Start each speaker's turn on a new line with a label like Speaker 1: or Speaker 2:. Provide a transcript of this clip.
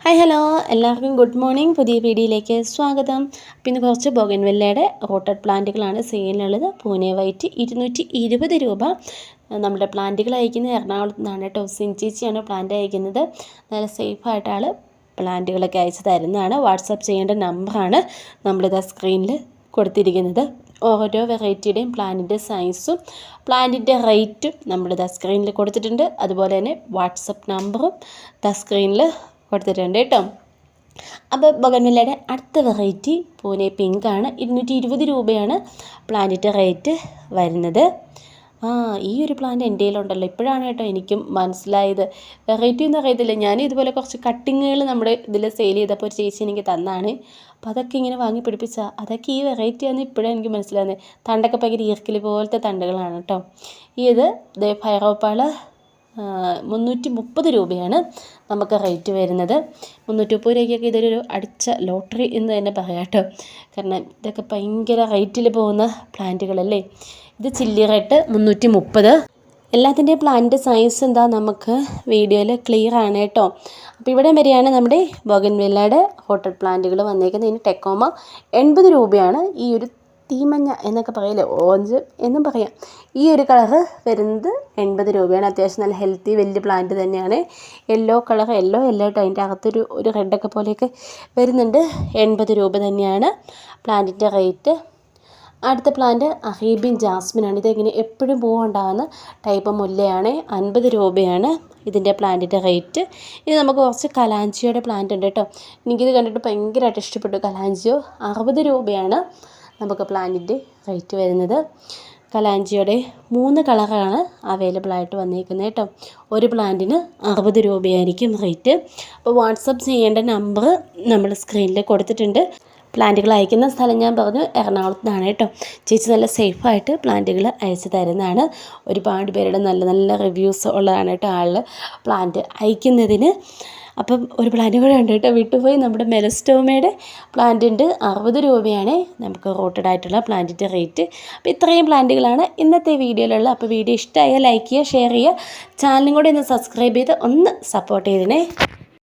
Speaker 1: Hi hello എല്ലാവർക്കും good morning. പുതിയ വീഡിയോയിലേക്ക് സ്വാഗതം. പിന്നെ കുറച്ച് ബോഗൻവില്ലയുടെ റൂട്ടഡ് പ്ലാന്റുകളാണ് സെയിലിനുള്ളത്. പൂനെ വൈറ്റ് 220 രൂപ. നമ്മുടെ പ്ലാന്റുകൾ അയക്കുന്നത് എറണാകുളത്ത് നിന്നാണ് കേട്ടോ. സിൻചേച്ചിയാണ് പ്ലാന്റ് അയക്കുന്നത്. നല്ല സേഫായിട്ട് ആൾ പ്ലാന്റുകളൊക്കെ അയച്ചു തരുന്നതാണ്. വാട്സപ്പ് ചെയ്യേണ്ട നമ്പറാണ് നമ്മളിത് സ്ക്രീനിൽ കൊടുത്തിരിക്കുന്നത്. ഓരോ വെറൈറ്റിയുടെയും പ്ലാന്റിൻ്റെ സൈസും പ്ലാന്റിൻ്റെ റേറ്റും നമ്മളിത് സ്ക്രീനിൽ കൊടുത്തിട്ടുണ്ട്. അതുപോലെ തന്നെ വാട്സപ്പ് നമ്പറും സ്ക്രീനിൽ കൊടുത്തിട്ടുണ്ട് കേട്ടോ. അപ്പോൾ ബോഗൻവില്ലയുടെ അടുത്ത വെറൈറ്റി പൂനെ പിങ്കാണ്. 220 രൂപയാണ് പ്ലാന്റിൻ്റെ റേറ്റ് വരുന്നത്. ഈ ഒരു പ്ലാന്റ് എൻ്റെ കയ്യിലുണ്ടല്ലോ. ഇപ്പോഴാണ് കേട്ടോ എനിക്കും മനസ്സിലായത്. വെറൈറ്റി ഒന്നും അറിയത്തില്ല. ഞാൻ ഇതുപോലെ കുറച്ച് കട്ടിങ്ങുകൾ നമ്മുടെ ഇതിൽ സെയിൽ ചെയ്തപ്പോൾ ഒരു ചേച്ചി എനിക്ക് തന്നാണ്. അപ്പോൾ അതൊക്കെ ഇങ്ങനെ വാങ്ങി പിടിപ്പിച്ചാൽ അതൊക്കെ ഈ വെറൈറ്റിയാണെന്ന് ഇപ്പോഴാണ് എനിക്ക് മനസ്സിലാകുന്നത്. തണ്ടൊക്കെ ഭയങ്കര ഈർക്കിലി പോലത്തെ തണ്ടുകളാണ് കേട്ടോ. ഇത് ഫയറോപ്പാൾ 330 രൂപയാണ് നമുക്ക് റേറ്റ് വരുന്നത്. 330 രൂപയ്ക്കൊക്കെ ഇതൊരു അടിച്ച ലോട്ടറി എന്ന് തന്നെ പറയാം കേട്ടോ. കാരണം ഇതൊക്കെ ഭയങ്കര റേറ്റിൽ പോകുന്ന പ്ലാന്റുകളല്ലേ. ഇത് ചില്ലി റെഡ് 330. എല്ലാത്തിൻ്റെയും പ്ലാന്റ് സൈസ് എന്താ നമുക്ക് വീഡിയോയിൽ ക്ലിയർ ആണ് കേട്ടോ. അപ്പോൾ ഇവിടെ വരെയാണ് നമ്മുടെ ബോഗൻവില്ലയുടെ റൂട്ടഡ് പ്ലാന്റുകൾ വന്നേക്കുന്നത്. ഇതിന് ടെക്കോമ 80 രൂപയാണ്. ഈ ഒരു തീമഞ്ഞ എന്നൊക്കെ പറയില്ലേ, ഓറഞ്ച് എന്നും പറയാം. ഈ ഒരു കളറ് വരുന്നത് 80 രൂപയാണ്. അത്യാവശ്യം നല്ല ഹെൽത്തി വലിയ പ്ലാന്റ് തന്നെയാണ്. യെല്ലോ കളർ യെല്ലോ കേട്ടോ. അതിൻ്റെ അകത്തൊരു റെഡൊക്കെ പോലെയൊക്കെ വരുന്നുണ്ട്. 80 രൂപ തന്നെയാണ് പ്ലാന്റിൻ്റെ റേറ്റ്. അടുത്ത പ്ലാന്റ് അറേബ്യൻ ജാസ്മിനാണ്. ഇതെങ്ങനെ എപ്പോഴും പൂവുണ്ടാകുന്ന ടൈപ്പ് മുല്ലയാണ്. 50 രൂപയാണ് ഇതിൻ്റെ പ്ലാന്റിൻ്റെ റേറ്റ്. ഇത് നമുക്ക് കുറച്ച് കലാഞ്ചിയോയുടെ പ്ലാന്റ് ഉണ്ട് കേട്ടോ. എനിക്കിത് കണ്ടിട്ട് ഭയങ്കരമായിട്ട് ഇഷ്ടപ്പെട്ടു. കലാഞ്ചിയോ 60 രൂപയാണ് നമുക്ക് പ്ലാന്റിൻ്റെ റേറ്റ് വരുന്നത്. കലാഞ്ചിയുടെ 3 കളറാണ് അവൈലബിൾ ആയിട്ട് വന്നിരിക്കുന്നത് കേട്ടോ. ഒരു പ്ലാന്റിന് 60 രൂപയായിരിക്കും റേറ്റ്. അപ്പോൾ വാട്സപ്പ് ചെയ്യേണ്ട നമ്പർ നമ്മൾ സ്ക്രീനിൽ കൊടുത്തിട്ടുണ്ട്. പ്ലാന്റുകൾ അയക്കുന്ന സ്ഥലം ഞാൻ പറഞ്ഞു എറണാകുളത്ത് നിന്നാണ് കേട്ടോ. ചേച്ചി നല്ല സേഫായിട്ട് പ്ലാന്റുകൾ അയച്ചു തരുന്നതാണ്. ഒരുപാട് പേരുടെ നല്ല നല്ല റിവ്യൂസ് ഉള്ളതാണ് കേട്ടോ ആൾ പ്ലാന്റ് അയക്കുന്നതിന്. അപ്പം ഒരു പ്ലാന്റ് കൂടെ ഉണ്ട് കേട്ടോ, വിട്ടുപോയി. നമ്മുടെ മെലസ്റ്റോമയുടെ പ്ലാന്റ് ഉണ്ട്. 60 രൂപയാണ് നമുക്ക് റൂട്ടഡ് ആയിട്ടുള്ള പ്ലാന്റിൻ്റെ റേറ്റ്. അപ്പോൾ ഇത്രയും പ്ലാന്റുകളാണ് ഇന്നത്തെ വീഡിയോയിലുള്ള. അപ്പോൾ വീഡിയോ ഇഷ്ടമായാൽ ലൈക്ക് ചെയ്യുക, ഷെയർ ചെയ്യുക. ചാനലും കൂടെ ഒന്ന് സബ്സ്ക്രൈബ് ചെയ്ത് ഒന്ന് സപ്പോർട്ട് ചെയ്തേ.